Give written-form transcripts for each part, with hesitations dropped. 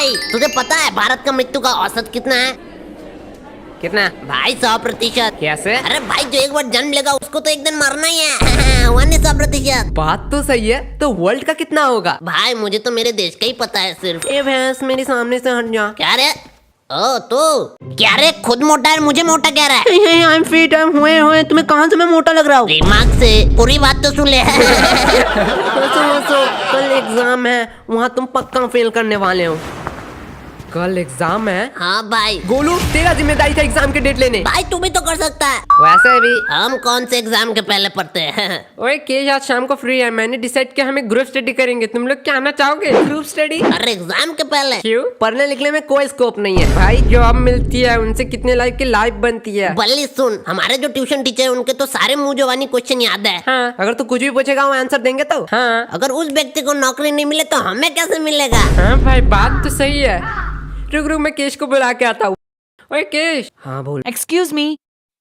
भाई तुझे पता है भारत का मृत्यु का औसत कितना है? कितना? भाई 100%। कैसे? अरे भाई जो एक बार जन्म लेगा उसको तो एक दिन मरना ही है। 100%। बात तो सही है, तो वर्ल्ड का कितना होगा? भाई मुझे तो मेरे देश का ही पता है सिर्फ। ए भैंस मेरे सामने से हट जा। क्या रे? ओ तू क्या रे, खुद मोटा है मुझे मोटा कह रहा है? I am fit, I am हुए तुम्हें कहाँ से मैं मोटा लग रहा हूँ? दिमाग से पूरी बात तो सुन ले। हंसो, कल एग्जाम है, वहाँ तुम पक्का फेल करने वाले हो। कल एग्जाम है? हाँ भाई। गोलू तेरा जिम्मेदारी था एग्जाम के डेट लेने। भाई तू भी तो कर सकता है। वैसे भी हम कौन से एग्जाम के पहले पढ़ते हैं? ओए केश आज शाम को फ्री है, मैंने डिसाइड किया हमें ग्रुप स्टडी करेंगे। तुम लोग क्या आना चाहोगे? Group study? अरे एग्जाम के पहले? क्यों? पढ़ने लिखने में कोई स्कोप नहीं है भाई, जॉब मिलती है उनसे कितने लाइफ की लाइफ बनती है। बल्ली सुन, हमारे जो ट्यूशन टीचर है उनके तो सारे मुंह जवानी क्वेश्चन याद है। हाँ, अगर तू कुछ भी पूछेगा वो आंसर देंगे तो। हाँ अगर उस व्यक्ति को नौकरी नहीं मिले तो हमें कैसे मिलेगा? हाँ भाई बात तो सही है। रुक मैं केश को बुला के आता हूँ। ओए केश। हाँ बोल। एक्सक्यूज मी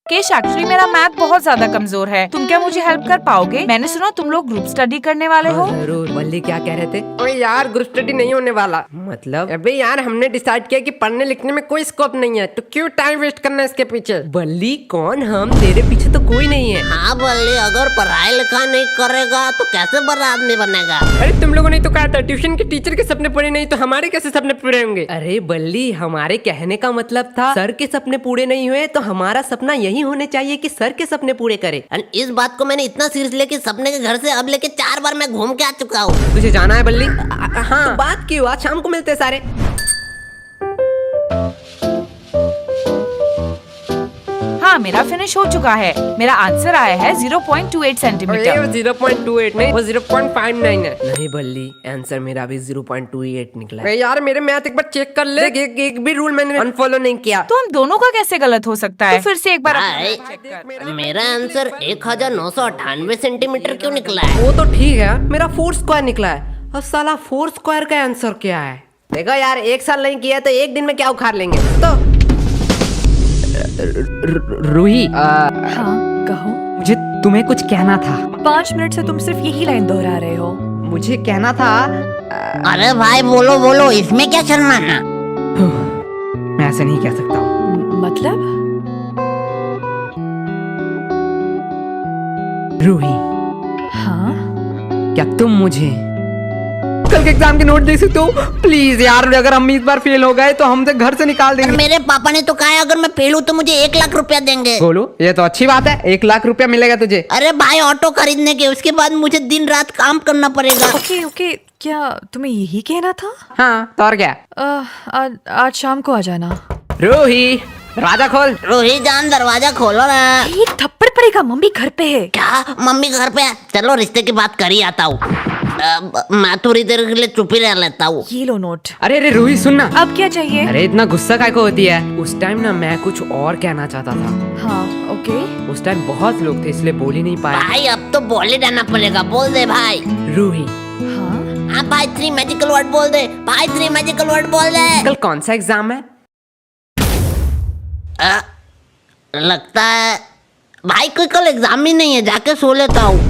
केश, एक्चुअली मेरा मैथ बहुत ज्यादा कमजोर है, तुम क्या मुझे हेल्प कर पाओगे? मैंने सुना तुम लोग ग्रुप स्टडी करने वाले हो। जरूर। बल्ली क्या कह रहे थे? ओए यार ग्रुप स्टडी नहीं होने वाला। मतलब? अबे यार हमने डिसाइड किया कि पढ़ने लिखने में कोई स्कोप नहीं है, तो क्यों टाइम वेस्ट करना इसके पीछे? बल्ली कौन हम? तेरे पीछे तो कोई नहीं है। हाँ बल्ली, अगर पढ़ाई लिखाई नहीं करेगा तो कैसे बड़ा आदमी बनेगा? अरे तुम लोगों ने तो कहा था ट्यूशन के टीचर के सपने पूरे नहीं तो हमारे कैसे सपने पूरे होंगे? अरे बल्ली हमारे कहने का मतलब था सर के सपने पूरे नहीं हुए तो हमारा सपना यही होने चाहिए कि सर के सपने पूरे करे। इस बात को मैंने इतना सीरियस लिया कि सपने के घर से अब लेके 4 बार मैं घूम के आ चुका हूँ। तुझे जाना है बल्ली? हाँ तो बात की हुआ, शाम को मिलते हैं सारे। हाँ मेरा फिनिश हो चुका है, मेरा आंसर आया है 0.28 सेंटीमीटर। 0.28 नहीं, वो 0.59 है। नहीं बल्ली आंसर मेरा भी 0.28 निकला है। यार मेरे मैथ एक बार चेक कर ले। एक भी रूल मैंने अनफॉलो नहीं किया। तो हम दोनों का कैसे गलत हो सकता है? तो फिर से एक बार भाई, मेरा आंसर 1998 सेंटीमीटर क्यों निकला है? वो तो ठीक है, मेरा 4 स्क्वायर निकला है। अब साला 4 स्क्वायर का आंसर क्या है? देखो यार एक साल नहीं किया तो एक दिन में क्या उखाड़ लेंगे। तो रूही हाँ कहो। मुझे तुम्हें कुछ कहना था। 5 मिनट से तुम सिर्फ यही लाइन दोहरा रहे हो। मुझे कहना था। अरे भाई बोलो बोलो, इसमें क्या शर्माना? मैं ऐसे नहीं कह सकता हूँ। मतलब? रूही हाँ क्या तुम मुझे कल के एग्जाम के नोट दे सकते हो प्लीज? यार अगर हम इस बार फेल हो गए तो हमसे घर से निकाल देंगे। मेरे पापा ने तो कहा है अगर मैं फेल हूँ तो मुझे 1 लाख रुपया देंगे। बोलो ये तो अच्छी बात है, 1 लाख रुपया मिलेगा तुझे। अरे भाई ऑटो खरीदने के, उसके बाद मुझे दिन रात काम करना पड़ेगा। ओके ओके, क्या तुम्हें यही कहना था? हाँ तो और क्या? आज शाम को आ जाना। रूही दरवाजा खोल। रोही जान दरवाजा खोलो ना। एक थप्पड़ पड़ेगा, मम्मी घर पे है। क्या मम्मी घर पे है? चलो रिश्ते की बात कर ही आता हूँ। मैं थोड़ी देर के लिए चुप ही रह लेता हूँ। ये लो नोट। अरे रूही सुनना। अब क्या चाहिए? अरे इतना गुस्सा काय को होती है? उस टाइम ना मैं कुछ और कहना चाहता था। हाँ ओके। उस टाइम बहुत लोग थे इसलिए बोल ही नहीं पाया। भाई अब तो बोल ही देना पड़ेगा, बोल दे भाई। रूही हाँ भाई 3 मैजिकल वर्ड बोल दे भाई, 3 मैजिकल वर्ड बोल दे। कल कौन सा एग्जाम है? लगता है भाई कोई कल एग्जाम ही नहीं है, जाके सो लेता हूँ।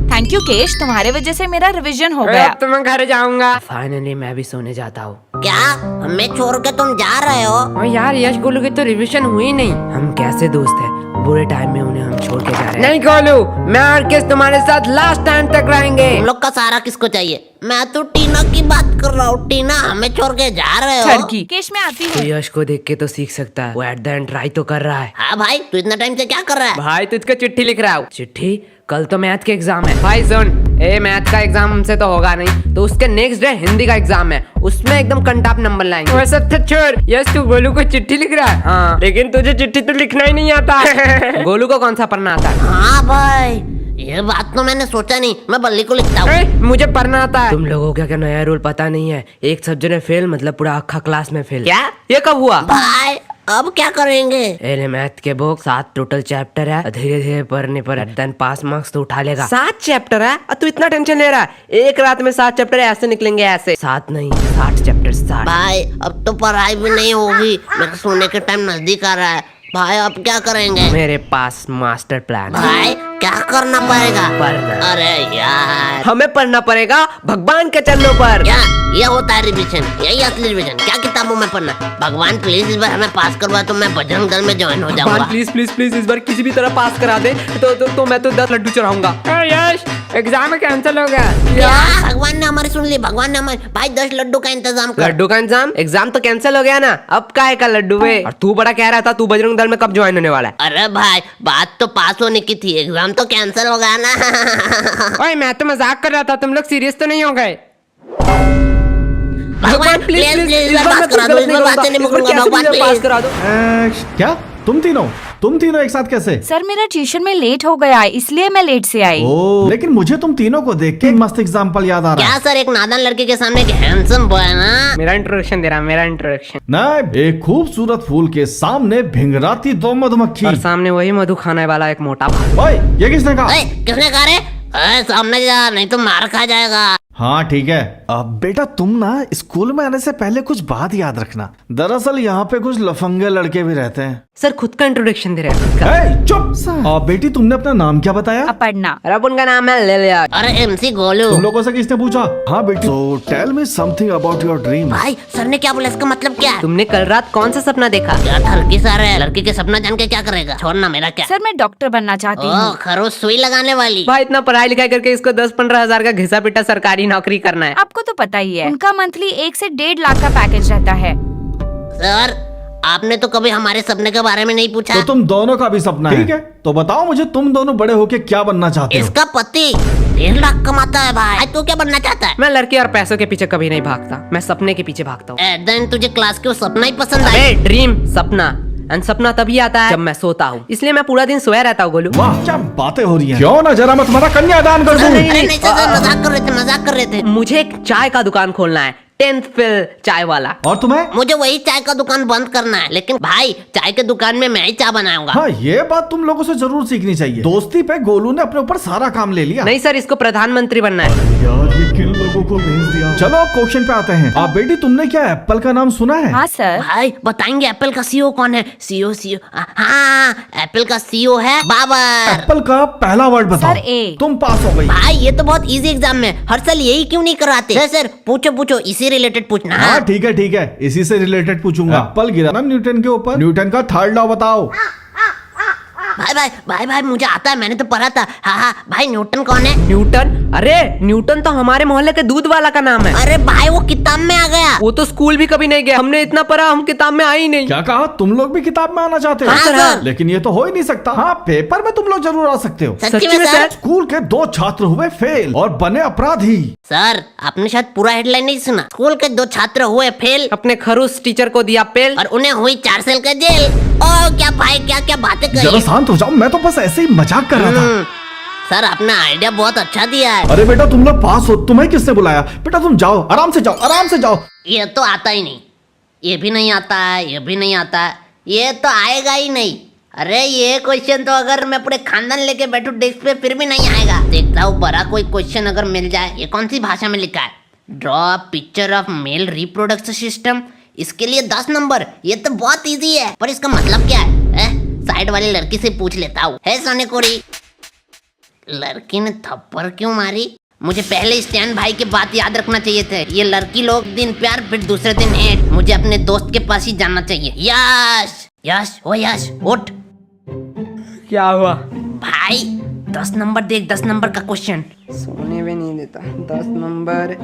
थैंक यू केश, तुम्हारे वजह से मेरा रिवीजन हो अरे गया। अब तो मैं घर जाऊंगा। फाइनली मैं भी सोने जाता हूँ। क्या हमें छोड़ के तुम जा रहे हो? और यार यश गोलू की तो रिवीजन हुई नहीं। हम कैसे दोस्त हैं, बुरे टाइम में उन्हें हम छोड़ के जा रहे हैं। नहीं गोलू, मैं और किस तुम्हारे साथ लास्ट टाइम तक रहेंगे। तुम लोग का सहारा किसको चाहिए? मैं तो टीना की बात कर रहा हूँ। टीना हमें छोड़ के जा रहे हो? ठरकी केश मैं आती तो हूँ। यश को देख के तो सीख सकता है, वो एट द एंड ट्राई तो कर रहा है। हाँ भाई तू इतना टाइम से क्या कर रहा है? भाई तुझको चिट्ठी लिख रहा हूँ। चिट्ठी? कल तो मैथ के एग्जाम है। भाई सुन, मैथ का एग्जाम हमसे तो होगा नहीं, तो उसके नेक्स्ट डे हिंदी का एग्जाम है, उसमें एकदम कंटाप नंबर लाएंगे। वो सब तो छोड़, यस तू गोलू को चिट्ठी लिख रहा है। हाँ लेकिन तुझे चिट्ठी तो लिखना ही नहीं आता। गोलू को कौन सा पढ़ना आता है? हाँ भाई ये बात तो मैंने सोचा नहीं, मैं बल्ली को लिखता हूँ। मुझे पढ़ना आता है। तुम लोगों को क्या नया रूल पता नहीं है? एक सब्जेक्ट में फेल मतलब पूरा अक्खा क्लास में फेल। क्या? ये कब हुआ? भाई अब क्या करेंगे? मैथ के बुक 7 टोटल चैप्टर है, धीरे धीरे पढ़ने पर देन पास मार्क्स तो उठा लेगा। 7 चैप्टर है और तू इतना टेंशन ले रहा है? एक रात में 7 चैप्टर ऐसे निकलेंगे ऐसे। 7 नहीं 60 चैप्टर 60। भाई अब तो पढ़ाई भी नहीं होगी, मेरे सोने के टाइम नजदीक आ रहा है। भाई अब क्या करेंगे? मेरे पास मास्टर प्लान। भाई क्या करना पड़ेगा? पढ़ना। अरे यार, हमें पढ़ना पड़ेगा भगवान के चरणों पर। क्या ये होता है रिविजन? यही असली रिविजन? क्या किताबों में पढ़ना? भगवान प्लीज इस बार हमें पास करवा, तो मैं बजरंग दल में ज्वाइन हो जाऊंगा। प्लीज प्लीज प्लीज इस बार किसी भी तरह पास करा दे तो मैं तो 10 लड्डू चढ़ाऊंगा। यश, एग्जाम कैंसिल हो गया। क्या? भगवान ने हमारी सुन ली, भगवान ने हमारी। भाई 10 लड्डू का इंतजाम कर। लड्डू का एग्जाम तो कैंसिल हो गया ना, अब काहे का लड्डू वे? और तू बड़ा कह रहा था तू बजरंग दल में कब ज्वाइन होने वाला है? अरे भाई, बात तो पास होने की थी, एग्जाम तो कैंसिल हो गया ना। ओए मैं तो मजाक कर रहा था, तुम लोग सीरियस तो नहीं हो गए? भगवान प्लीज प्लीज इस बार पास करा दो, इस बार बातें नहीं मुकरूंगा, भगवान पास प्लीज। करा दो। क्या तुम तीनों एक साथ कैसे? सर मेरा ट्यूशन में लेट हो गया है, इसलिए मैं लेट से आई। ओ, लेकिन मुझे तुम तीनों को देख के एक मस्त एग्जाम्पल याद आ रहा क्या है। सर, एक नादान लड़के के सामने एक हैंडसम बॉय है ना? मेरा इंट्रोडक्शन दे रहा, मेरा इंट्रोडक्शन। नहीं, एक खूबसूरत फूल के सामने भिंगराती दो मधुमक्खी। और सामने वही मधु खाने वाला एक मोटा भाई। ओए, ये किसने कहा? ओए, किसने कहा रे? ओए, सामने जा, नहीं तो मार खा जाएगा। हाँ ठीक है। अब बेटा तुम ना स्कूल में आने से पहले कुछ बात याद रखना। दरअसल यहाँ पे कुछ लफंगे लड़के भी रहते हैं। सर खुद का इंट्रोडक्शन दे रहे हैं, खुद का। ए, चुप। बेटी तुमने अपना नाम क्या बताया? अपर्णा। और अब उनका नाम है ले लिया। अरे MC गोलू। तुम लोगों से किसने पूछा? हाँ बेटी, so tell me something about your dream। भाई सर ने क्या बोला, इसका मतलब क्या है? तुमने कल रात कौन सा सपना देखा? क्या ठरकी सर है, लड़की के सपना जान के क्या करेगा? छोड़ना, मेरा क्या? सर मैं डॉक्टर बनना चाहती ओ, हूँ। खरोच सुई लगाने वाली। भाई इतना पढ़ाई लिखाई करके इसको 10-15 हजार का घिसा पिटा सरकारी नौकरी करना है। आपको तो पता ही है, उनका मंथली 1 से 1.5 लाख का पैकेज रहता है। सर, आपने तो कभी हमारे सपने के बारे में नहीं पूछा। तो तुम दोनों का भी सपना है? ठीक है, तो बताओ मुझे, तुम दोनों बड़े होके क्या बनना चाहते हो? इसका पति 1.5 लाख कमाता है भाई, तू क्या बनना चाहता है? मैं लड़के और पैसों के पीछे कभी नहीं भागता, मैं सपने के पीछे भागता हूँ। देन तुझे क्लास के वो सपना ही पसंद आया? अरे ड्रीम, सपना। एंड सपना तभी आता है जब मैं सोता हूँ, इसलिए मैं पूरा दिन सोया रहता हूँ। गोलू, वाह, क्या बातें हो रही हैं। क्यों ना जरा मैं तुम्हारा कन्यादान कर दूं? अरे नहीं सर, मजाक कर रहे थे, मजाक कर रहे थे। मुझे एक चाय का दुकान खोलना है, 10th फेल चाय वाला। और तुम्हें? मुझे वही चाय का दुकान बंद करना है, लेकिन भाई चाय के दुकान में मैं ही चाय बनाऊंगा। हाँ, ये बात तुम लोगों से जरूर सीखनी चाहिए। दोस्ती पे गोलू ने अपने ऊपर सारा काम ले लिया। नहीं सर, इसको प्रधानमंत्री बनना है। यार, ये किन लोगों को भेज दिया? चलो क्वेश्चन पे आते हैं। आप बेटी, तुमने क्या एप्पल का नाम सुना है? हाँ सर। भाई बताएंगे एप्पल का CEO कौन है? CEO हाँ, एप्पल का CEO है बाबर। एप्पल का पहला वर्ड बताओ। Sir, A। तुम पास हो गई। भाई ये तो बहुत इजी एग्जाम में, हर साल यही क्यों नहीं कराते? सर पूछो, इसी रिलेटेड पूछना। हाँ ठीक है, इसी से रिलेटेड पूछूंगा। एप्पल गिरा ना न्यूटन के ऊपर, न्यूटन का थर्ड लॉ बताओ। भाई मुझे आता है, मैंने तो पढ़ा था। हाँ भाई, न्यूटन कौन है? न्यूटन? अरे न्यूटन तो हमारे मोहल्ले के दूध वाला का नाम है। अरे भाई वो किताब में आ गया। वो तो स्कूल भी कभी नहीं गया, हमने इतना पढ़ा, हम किताब में आई नहीं। क्या कहा? तुम लोग भी किताब में आना चाहते हो? हाँ, सर। लेकिन ये तो हो ही नहीं सकता। हाँ, पेपर में तुम लोग जरूर आ सकते हो। सच्ची में सर? स्कूल के 2 छात्र हुए फेल और बने अपराधी। सर आपने शायद पूरा हेडलाइन नहीं सुना। स्कूल के 2 छात्र हुए फेल अपने खरूस टीचर को दिया पेल और उन्हें हुई 4 साल का जेल। ओ क्या भाई, क्या बातें जरा करी। शांत हो जाओ, मैं तो बस ऐसे ही मजाक कर रहा था। सर आपने आइडिया बहुत अच्छा दिया है। अरे बेटा, तुम लोग पास हो, तुम्हें किसने बुलाया? बेटा तुम जाओ, आराम से जाओ। ये तो आता ही नहीं, ये भी नहीं आता है, ये भी नहीं आता है, ये तो आएगा ही नहीं। अरे ये क्वेश्चन तो अगर मैं पूरे खानदान लेके बैठूं डेस्क पे फिर भी नहीं आएगा। देखता हूँ बड़ा कोई क्वेश्चन अगर मिल जाए। ये कौन सी भाषा में लिखा है? Draw picture of male reproduction system, इसके लिए 10 नंबर। ये तो बहुत इजी है, पर इसका मतलब क्या है? साइड वाली लड़की से पूछ लेता हूँ। है सोने कोरी, लड़की ने थप्पड़ क्यों मारी? मुझे पहले स्टैन भाई की बात याद रखना चाहिए थे। ये लड़की लोग दिन प्यार फिर दूसरे दिन हेट। मुझे अपने दोस्त के पास ही जाना चाहिए। यश उठ। क्या हुआ? भाई 10 नंबर देख, 10 नंबर का क्वेश्चन। सोने भी नहीं देता। 10 number,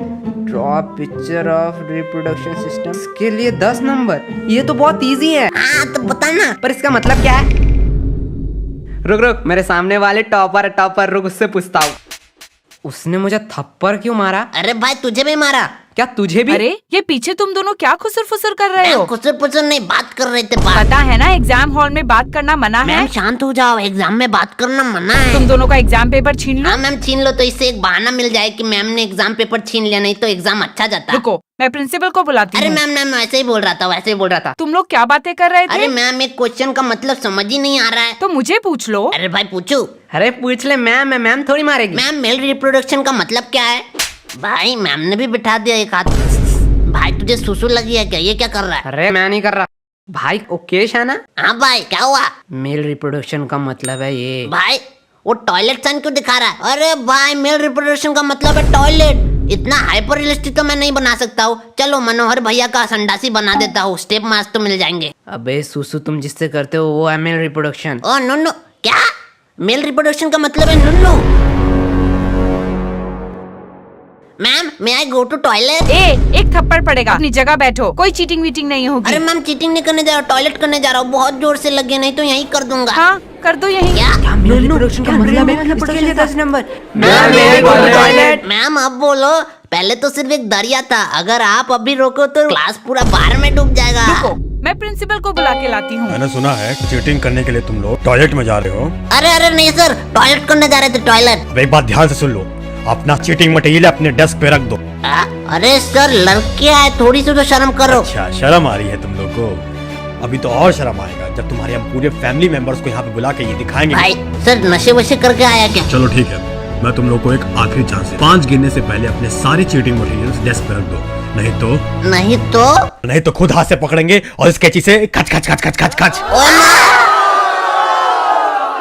draw picture of reproduction system, इसके लिए 10 नंबर। ये तो बहुत इजी है। हाँ तो बता ना। पर इसका मतलब क्या है? रुक, मेरे सामने वाले टॉपर रुक, उससे पूछता हूँ। उसने मुझे थप्पड़ क्यों मारा? अरे भाई तुझे भी मारा। क्या तुझे भी? अरे ये पीछे तुम दोनों क्या खुसर फुसर कर रहे हो? कुछ नहीं, बात कर रहे थे। बात पता है ना एग्जाम हॉल में बात करना मना है। मैम शांत हो जाओ, एग्जाम में बात करना मना है। तुम दोनों का एग्जाम पेपर छीन लो। हाँ मैम छीन लो, तो इससे एक बहाना मिल जाए कि मैम ने एग्जाम पेपर छीन लिया, नहीं तो एग्जाम अच्छा जाता। रुको, मैं प्रिंसिपल को बुलाती अरे हूँ। मैम वैसे ही बोल रहा था। तुम लोग क्या बातें कर रहे थे? अरे मैम एक क्वेश्चन का मतलब समझ ही नहीं आ रहा है। तो मुझे पूछ लो। अरे भाई पूछू। अरे पूछ ले, मैम थोड़ी मारेगी। मैम मेल रिप्रोडक्शन का मतलब क्या है? भाई मैम ने भी बिठा दिया एक हाथ। भाई तुझे सुसु लगी है क्या? ये क्या कर रहा है? अरे मैं नहीं कर रहा भाई, ओकेश है ना? हाँ भाई क्या हुआ? मेल रिप्रोडक्शन का मतलब है ये। भाई वो टॉयलेट साइन क्यों दिखा रहा है? अरे भाई, मेल रिप्रोडक्शन का मतलब है टॉयलेट। इतना हाइपर रियलिस्टिक तो मैं नहीं बना सकता हूँ। चलो मनोहर भैया का संडासी बना देता हूँ, स्टेप मार्क्स तो मिल जाएंगे। अबे सुसु, तुम जिससे करते हो वो है मेल रिप्रोडक्शन। ओ नुन्नू, क्या? मेल रिप्रोडक्शन का मतलब है नुन्नू। Ma'am, may I go to toilet? एक थप्पड़ पड़ेगा, अपनी जगह बैठो, कोई चीटिंग वीटिंग नहीं होगी। अरे मैम, चीटिंग नहीं करने जा रहा हूँ, टॉयलेट करने जा रहा हूँ। बहुत जोर से लगे, नहीं तो यहीं कर दूंगा। हाँ, कर दो यही। क्या? मेल रिप्रोडक्शन का मतलब है इसके लिए 10 नंबर। मैम अब बोलो। पहले तो सिर्फ एक दरिया था, अगर आप अभी रोको तो क्लास पूरा बाढ़ में डूब जाएगा। रुको, मैं प्रिंसिपल को बुला के लाती हूँ। मैंने सुना है चीटिंग करने के लिए तुम लोग टॉयलेट में जा रहे हो। अरे नहीं सर, टॉयलेट करने जा रहे थे, टॉयलेट। अब एक बात ध्यान से सुन लो, अपना चीटिंग मटेरियल अपने डेस्क पे रख दो। अरे सर, लड़के आए, थोड़ी सी तो शर्म करो। अच्छा, शर्म आ रही है तुम लोग को? अभी तो और शर्म आएगा जब तुम्हारे हम पूरे फैमिली मेंबर्स को यहाँ पे बुला के ये दिखाएंगे। भाई सर, नशे वशे करके आया क्या? चलो ठीक है, मैं तुम लोग को एक आखिरी चांस है। 5 गिनने से पहले अपने सारे चीटिंग मटेरियल्स डेस्क पे रख दो, नहीं तो नहीं तो खुद हाथ से पकड़ेंगे और इस कैंची से खच खच खच खच खच खच। ओ ना!